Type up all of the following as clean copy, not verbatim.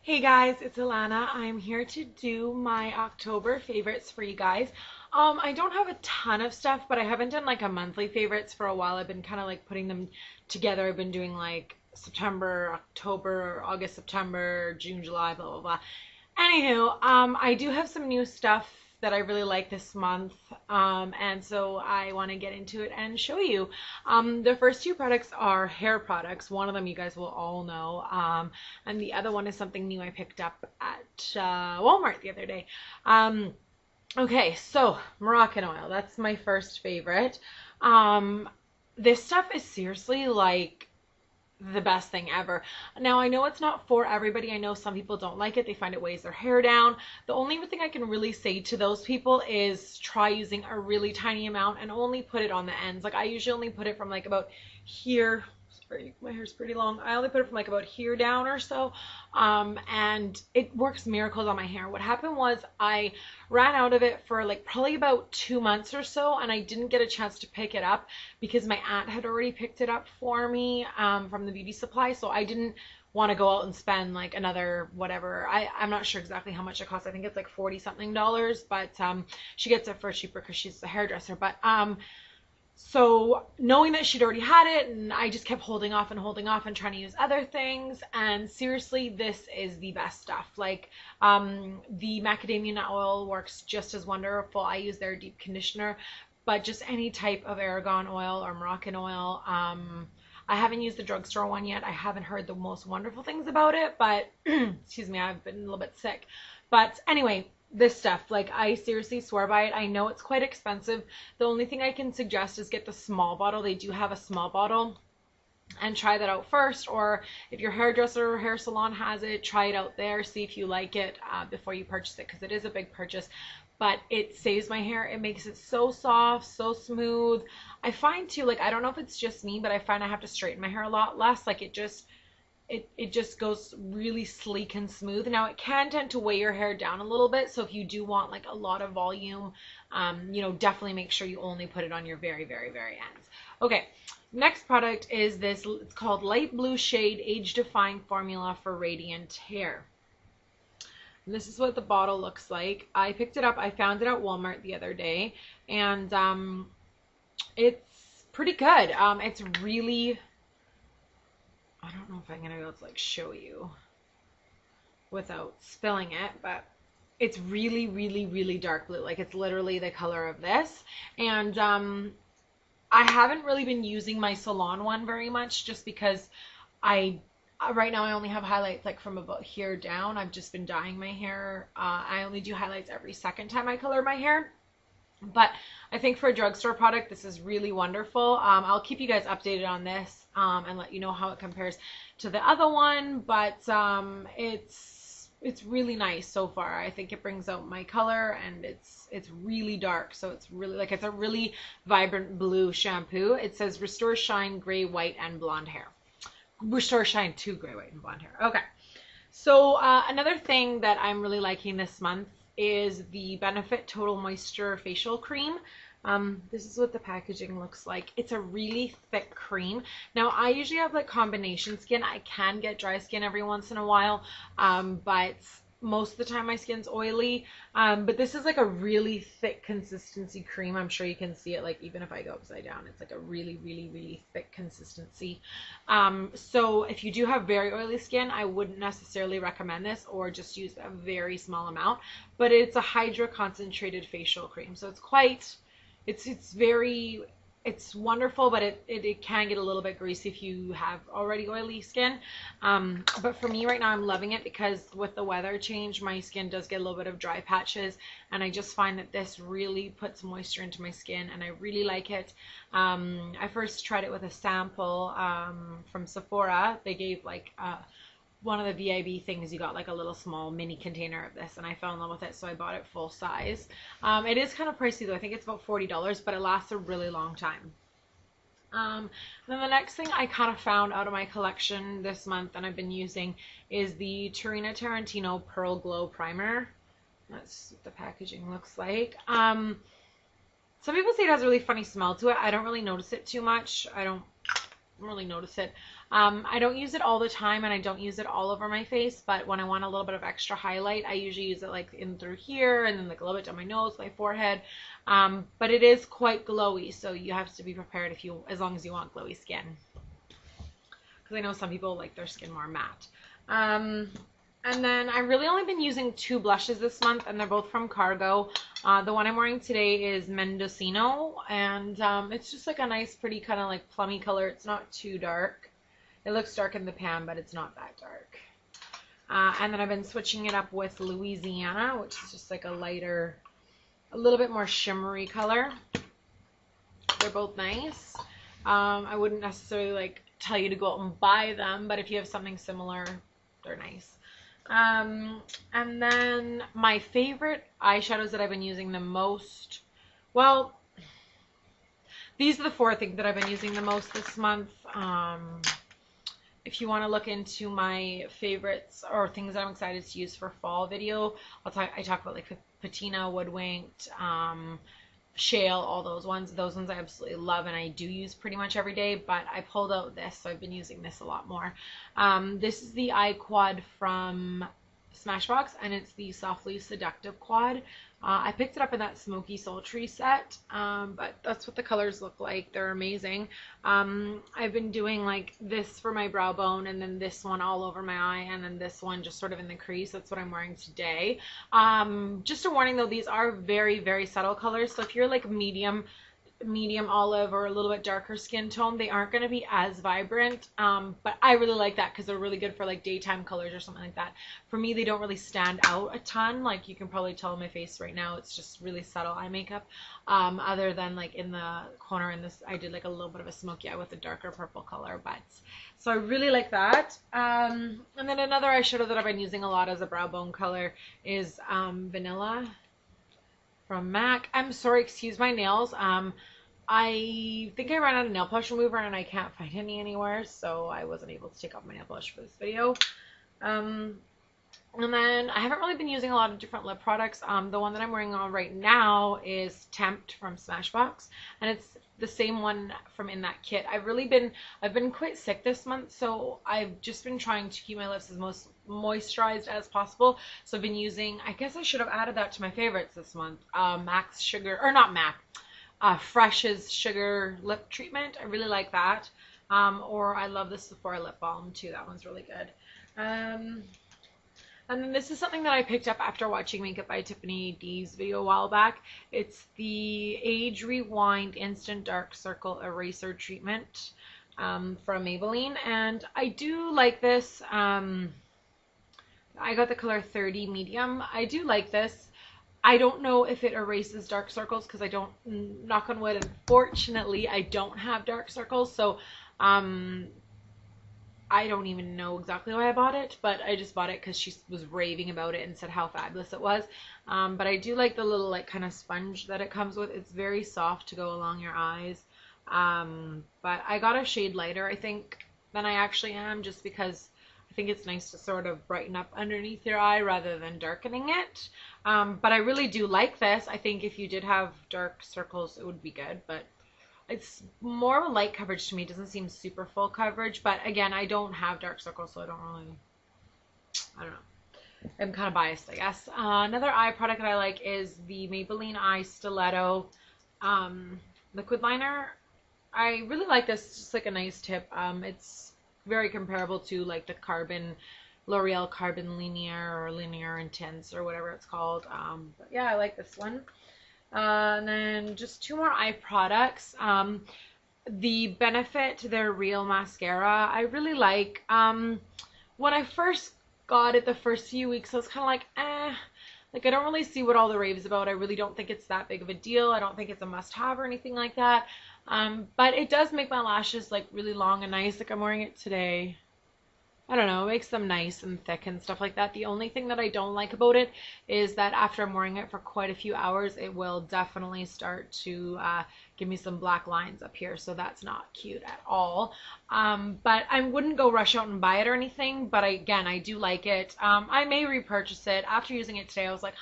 Hey guys, it's Alana. I'm here to do my October favorites for you guys. I don't have a ton of stuff, but I haven't done like a monthly favorites for a while. I've been kind of like putting them together. I've been doing like September, October, August, September, June, July, blah, blah, blah. Anywho, I do have some new stuff that I really like this month, and so I want to get into it and show you. The first two products are hair products. One of them you guys will all know, and the other one is something new I picked up at Walmart the other day. Okay, so Moroccan oil. That's my first favorite. Um, this stuff is seriously like the best thing ever. Now, I know it's not for everybody. I know some people don't like it. They find it weighs their hair down. The only thing I can really say to those people is try using a really tiny amount and only put it on the ends. Like I usually only put it from like about here. Sorry, my hair's pretty long. I only put it from like about here down or so. And it works miracles on my hair. What happened was I ran out of it for like probably about 2 months or so, and I didn't get a chance to pick it up because my aunt had already picked it up for me from the beauty supply. So I didn't want to go out and spend like another whatever. I'm not sure exactly how much it costs. I think it's like 40 something dollars, but she gets it for cheaper because she's a hairdresser. But so knowing that she'd already had it, and I just kept holding off and trying to use other things. And seriously, this is the best stuff. Like the macadamia nut oil works just as wonderful. I use their deep conditioner, but just any type of argan oil or Moroccan oil. I haven't used the drugstore one yet. I haven't heard the most wonderful things about it, but excuse me, I've been a little bit sick. But anyway, this stuff, like I seriously swear by it. I know it's quite expensive. The only thing I can suggest is get the small bottle. They do have a small bottle, and try that out first. Or if your hairdresser or hair salon has it, try it out there. See if you like it before you purchase it, because it is a big purchase. But it saves my hair. It makes it so soft, so smooth. I find too, like I don't know if it's just me, but I find I have to straighten my hair a lot less. Like it just goes really sleek and smooth. Now it can tend to weigh your hair down a little bit, so if you do want like a lot of volume, definitely make sure you only put it on your very, very, very ends. Okay, next product is this. It's called Light Blue Shade Age Defying Formula for Radiant Hair. And this is what the bottle looks like. I picked it up. I found it at Walmart the other day, and it's pretty good. It's really, I don't know if I'm gonna be able to like show you without spilling it, but it's really, really, really dark blue. Like it's literally the color of this. And I haven't really been using my salon one very much, just because I right now I only have highlights like from about here down. I've just been dyeing my hair. I only do highlights every second time I color my hair. But I think for a drugstore product, this is really wonderful. I'll keep you guys updated on this and let you know how it compares to the other one. But it's really nice so far. I think it brings out my color, and it's really dark, so it's really like it's a really vibrant blue shampoo. It says restore shine, gray, white, and blonde hair. Restore shine to gray, white, and blonde hair. Okay. So another thing that I'm really liking this month is the Benefit Total Moisture Facial Cream. This is what the packaging looks like. It's a really thick cream. Now, I usually have like combination skin. I can get dry skin every once in a while, but most of the time my skin's oily. But this is like a really thick consistency cream. I'm sure you can see it, like even if I go upside down, it's like a really, really, really thick consistency. So if you do have very oily skin, I wouldn't necessarily recommend this, or just use a very small amount. But it's a hydro concentrated facial cream, so it's quite, it's wonderful, but it can get a little bit greasy if you have already oily skin. But for me right now, I'm loving it because with the weather change, my skin does get a little bit of dry patches, and I just find that this really puts moisture into my skin, and I really like it. I first tried it with a sample from Sephora. They gave like one of the VIB things, you got like a little small mini container of this, and I fell in love with it, so I bought it full size. It is kind of pricey though. I think it's about $40, but it lasts a really long time. Then the next thing I kind of found out of my collection this month and I've been using is the Tarina Tarantino Pearl Glow Primer. That's what the packaging looks like. Some people say it has a really funny smell to it. I don't really notice it too much. I don't really notice it. I don't use it all the time, and I don't use it all over my face, but when I want a little bit of extra highlight, I usually use it like in through here and then like a little bit down my nose, my forehead. But it is quite glowy, so you have to be prepared as long as you want glowy skin. Because I know some people like their skin more matte. And then I've really only been using 2 blushes this month, and they're both from Cargo. The one I'm wearing today is Mendocino, and it's just like a nice, pretty kind of like plummy color. It's not too dark. It looks dark in the pan, but it's not that dark. And then I've been switching it up with Louisiana, which is just like a lighter, a little bit more shimmery color. They're both nice. I wouldn't necessarily like tell you to go out and buy them, but if you have something similar, they're nice. And then my favorite eyeshadows that I've been using the most, well, these are the 4 things that I've been using the most this month. If you want to look into my favorites or things that I'm excited to use for fall video, I talk about like Patina, Woodwinked, Shale, all those ones. Those ones I absolutely love and I do use pretty much every day, but I pulled out this, so I've been using this a lot more. This is the eye quad from Smashbox, and it's the Softly Seductive quad. I picked it up in that Smoky Sultry set, but that's what the colors look like. They're amazing. I've been doing like this for my brow bone, and then this one all over my eye, and then this one just sort of in the crease. That's what I'm wearing today. Just a warning though, these are very, very subtle colors, so if you're like medium olive or a little bit darker skin tone, they aren't going to be as vibrant, but I really like that because they're really good for like daytime colors or something like that. For me, they don't really stand out a ton. Like you can probably tell on my face right now, it's just really subtle eye makeup, other than like in the corner in this, I did like a little bit of a smoky eye with a darker purple color, but so I really like that. And then another eyeshadow that I've been using a lot as a brow bone color is Vanilla from MAC. I'm sorry, excuse my nails. I think I ran out of nail polish remover and I can't find any anywhere, so I wasn't able to take off my nail polish for this video. And then I haven't really been using a lot of different lip products. The one that I'm wearing on right now is Tempt from Smashbox, and it's the same one from in that kit. I've been quite sick this month, so I've just been trying to keep my lips as most moisturized as possible. So I've been using, I guess I should have added that to my favorites this month, Mac's Sugar, or not Mac, Fresh's Sugar Lip Treatment. I really like that. Or I love the Sephora Lip Balm too. That one's really good. And then this is something that I picked up after watching Makeup by Tiffany D's video a while back. It's the Age Rewind Instant Dark Circle Eraser Treatment from Maybelline. And I do like this. I got the color 30 medium. I do like this. I don't know if it erases dark circles because I don't, knock on wood, unfortunately, I don't have dark circles. So I don't even know exactly why I bought it, but I just bought it because she was raving about it and said how fabulous it was. But I do like the little like kind of sponge that it comes with. It's very soft to go along your eyes. But I got a shade lighter, I think, than I actually am, just because I think it's nice to sort of brighten up underneath your eye rather than darkening it. But I really do like this. I think if you did have dark circles, it would be good, but it's more of a light coverage to me. It doesn't seem super full coverage, but again, I don't have dark circles, so I don't know. I'm kind of biased, I guess. Another eye product that I like is the Maybelline Eye Stiletto liquid liner. I really like this. It's just like a nice tip. It's very comparable to like the L'Oreal Carbon Linear or Linear Intense or whatever it's called. But yeah, I like this one. And then just 2 more eye products. The Benefit, their Real Mascara, I really like. When I first got it the first few weeks, I was kind of like, like I don't really see what all the rave's about. I really don't think it's that big of a deal. I don't think it's a must-have or anything like that. But it does make my lashes like really long and nice. Like I'm wearing it today. I don't know, it makes them nice and thick and stuff like that. The only thing that I don't like about it is that after I'm wearing it for quite a few hours, it will definitely start to give me some black lines up here. So that's not cute at all. But I wouldn't go rush out and buy it or anything. But again, I do like it. I may repurchase it. After using it today, I was like,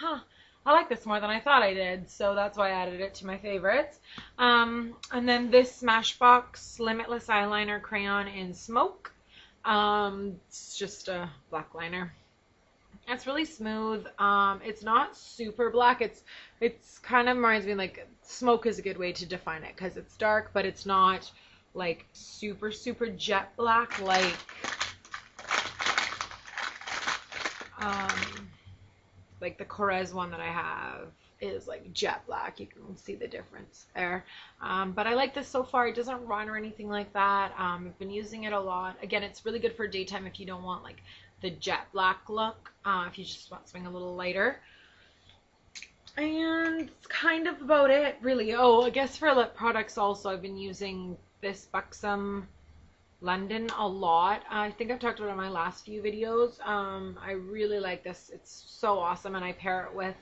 I like this more than I thought I did, so that's why I added it to my favorites. And then this Smashbox Limitless Eyeliner Crayon in Smoke. It's just a black liner. It's really smooth. It's not super black. It's kind of reminds me, like, smoke is a good way to define it because it's dark, but it's not like super jet black like the Corez one that I have is like jet black. You can see the difference there. But I like this so far. It doesn't run or anything like that. I've been using it a lot. Again, it's really good for daytime if you don't want like the jet black look. If you just want something a little lighter. And it's kind of about it, really. Oh, I guess for lip products also, I've been using this Buxom London a lot. I think I've talked about it in my last few videos. I really like this. It's so awesome, and I pair it with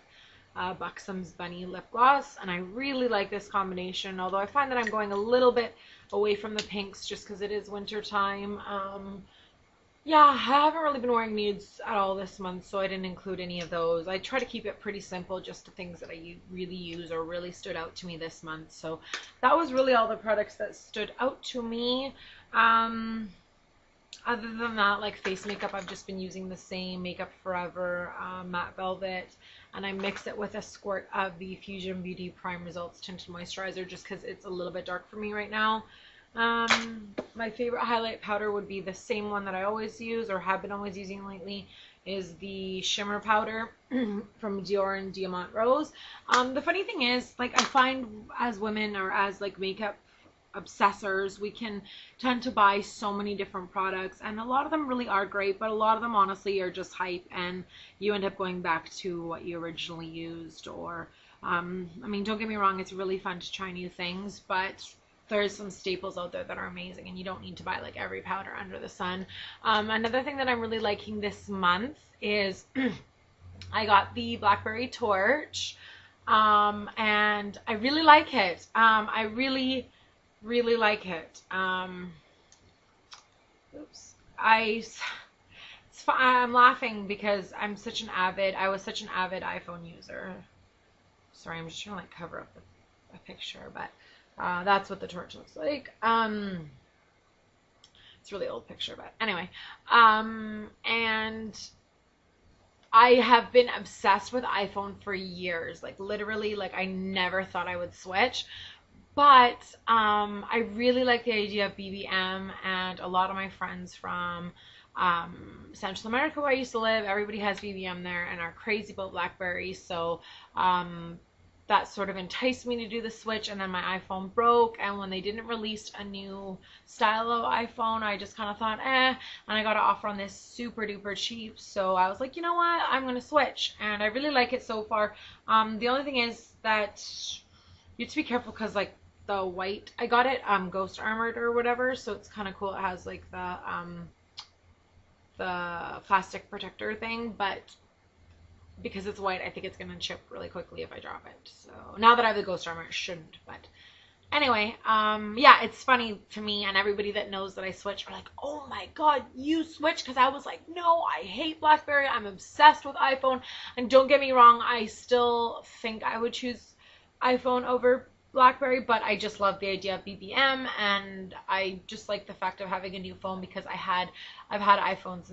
Buxom's Bunny Lip Gloss, and I really like this combination, although I find that I'm going a little bit away from the pinks just because it is winter time. Yeah, I haven't really been wearing nudes at all this month, so I didn't include any of those. I try to keep it pretty simple, just the things that I really use or really stood out to me this month. So that was really all the products that stood out to me. Other than that, like face makeup, I've just been using the same Makeup Forever Matte Velvet, and I mix it with a squirt of the Fusion Beauty Prime Results Tinted Moisturizer just because it's a little bit dark for me right now. My favorite highlight powder would be the same one that I always use or have been always using lately, is the shimmer powder from Dior and Diamant Rose. The funny thing is, like, I find as women or as like makeup obsessors, we can tend to buy so many different products, and a lot of them really are great, but a lot of them honestly are just hype, and you end up going back to what you originally used. Or I mean, don't get me wrong, it's really fun to try new things, but there's some staples out there that are amazing, and you don't need to buy like every powder under the sun. Another thing that I'm really liking this month is I got the Blackberry Torch, and I really like it. I really like it. Oops. I'm laughing because I was such an avid iPhone user. Sorry, I'm just trying to like cover up a picture, but that's what the torch looks like. It's a really old picture, but anyway. And I have been obsessed with iPhone for years. Like literally, like I never thought I would switch. But I really like the idea of BBM, and a lot of my friends from Central America, where I used to live, everybody has BBM there and are crazy about BlackBerry. So that sort of enticed me to do the switch, and then my iPhone broke, and when they didn't release a new style of iPhone, I just kind of thought, and I got an offer on this super duper cheap, so I was like, you know what, I'm going to switch, and I really like it so far. The only thing is that you have to be careful because like the white, I got it ghost armored or whatever, so it's kind of cool. It has like the plastic protector thing, but because it's white, I think it's gonna chip really quickly if I drop it. So now that I have the ghost armor, it shouldn't. But anyway, yeah, it's funny to me, and everybody that knows that I switch are like, oh my god, you switch? Because I was like, no, I hate BlackBerry, I'm obsessed with iPhone. And don't get me wrong, I still think I would choose iPhone over BlackBerry, but I just love the idea of BBM, and I just like the fact of having a new phone because I've had iPhones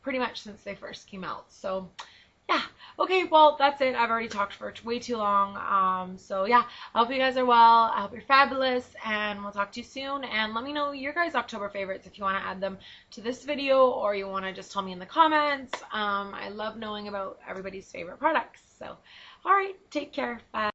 pretty much since they first came out. So yeah, okay, well, that's it. I've already talked for way too long. So yeah, I hope you guys are well. I hope you're fabulous, and we'll talk to you soon. And let me know your guys' October favorites if you want to add them to this video, or you want to just tell me in the comments. I love knowing about everybody's favorite products. So all right, take care. Bye.